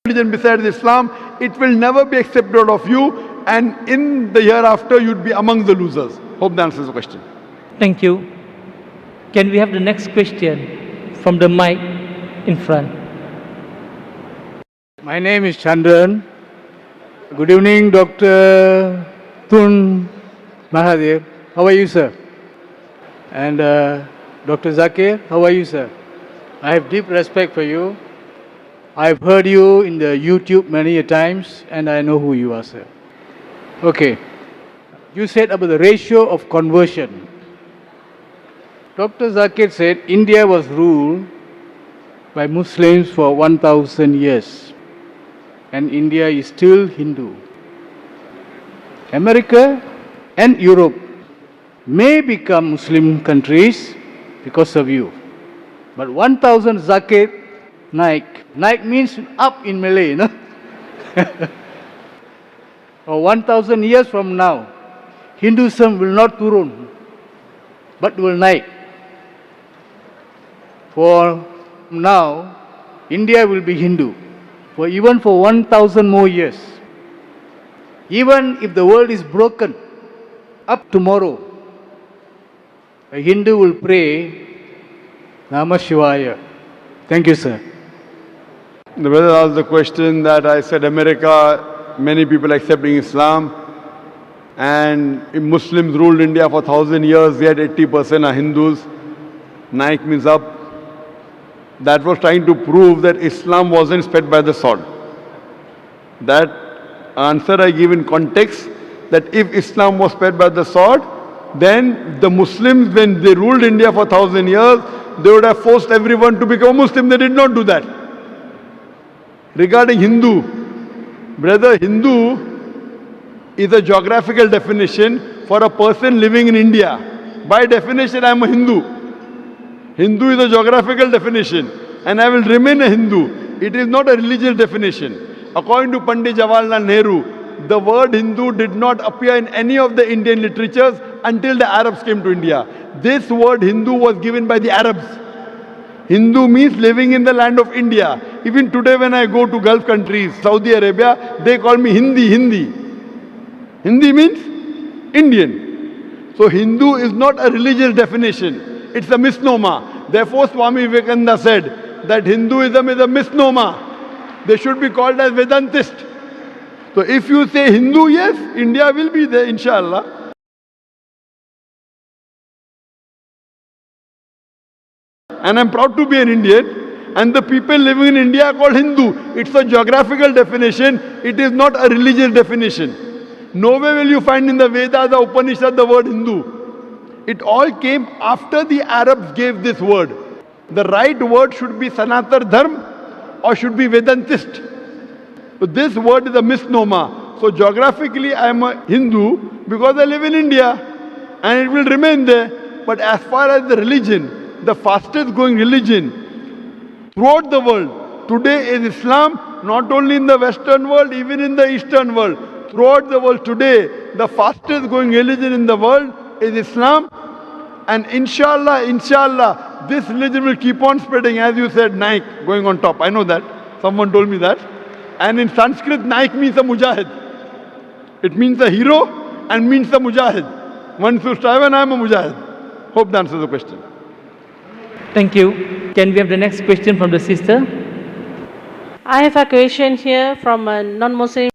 religion besides Islam, it will never be accepted of you, and in the hereafter you'd be among the losers. Hope that answers the question. Thank you. Can we have the next question from the mic in front? My name is Chandran. Good evening, Dr. Tun Mahathir. How are you, sir? And Dr. Zakir, how are you, sir? I have deep respect for you. I've heard you in the YouTube many a times, and I know who you are, sir. Okay. You said about the ratio of conversion. Dr. Zakir said India was ruled by Muslims for 1,000 years, and India is still Hindu. America and Europe may become Muslim countries because of you. But 1,000 Zakir Naik means up in Malay, no? Or 1,000 years from now, Hinduism will not turun, but will naik. For now, India will be Hindu, even for 1,000 more years. Even if the world is broken up tomorrow, a Hindu will pray Namah Shivaya. Thank you, sir. The brother asked the question that I said America, many people accepting Islam, and if Muslims ruled India for 1,000 years, yet 80% are Hindus. Naik means up. That was trying to prove that Islam wasn't spread by the sword. That answer I give in context, that if Islam was spread by the sword, then the Muslims, when they ruled India for 1,000 years, they would have forced everyone to become Muslim. They did not do that. Regarding Hindu, brother, Hindu is a geographical definition for a person living in India. By definition, I am a Hindu. Hindu is a geographical definition, and I will remain a Hindu. It is not a religious definition. According to Pandit Jawaharlal Nehru, the word Hindu did not appear in any of the Indian literatures until the Arabs came to India. This word Hindu was given by the Arabs. Hindu means living in the land of India. Even today when I go to Gulf countries, Saudi Arabia, they call me Hindi. Hindi means Indian. So Hindu is not a religious definition. It's a misnomer. Therefore Swami Vivekananda said that Hinduism is a misnomer. They should be called as Vedantist. So if you say Hindu, yes, India will be there, inshallah. And I'm proud to be an Indian. And the people living in India are called Hindu. It's a geographical definition. It is not a religious definition. Nowhere will you find in the Vedas, the Upanishad, the word Hindu. It all came after the Arabs gave this word. The right word should be Sanatar Dharma or should be Vedantist. So this word is a misnomer. So geographically I am a Hindu because I live in India and it will remain there. But as far as the religion, the fastest growing religion throughout the world today is Islam, not only in the Western world, even in the Eastern world. Throughout the world today, the fastest growing religion in the world is Islam. And inshallah, this religion will keep on spreading. As you said, Naik, going on top. I know that. Someone told me that. And in Sanskrit, Naik means a mujahid. It means a hero and means a mujahid. One should strive, and I am a mujahid. Hope that answers the question. Thank you. Can we have the next question from the sister? I have a question here from a non-Muslim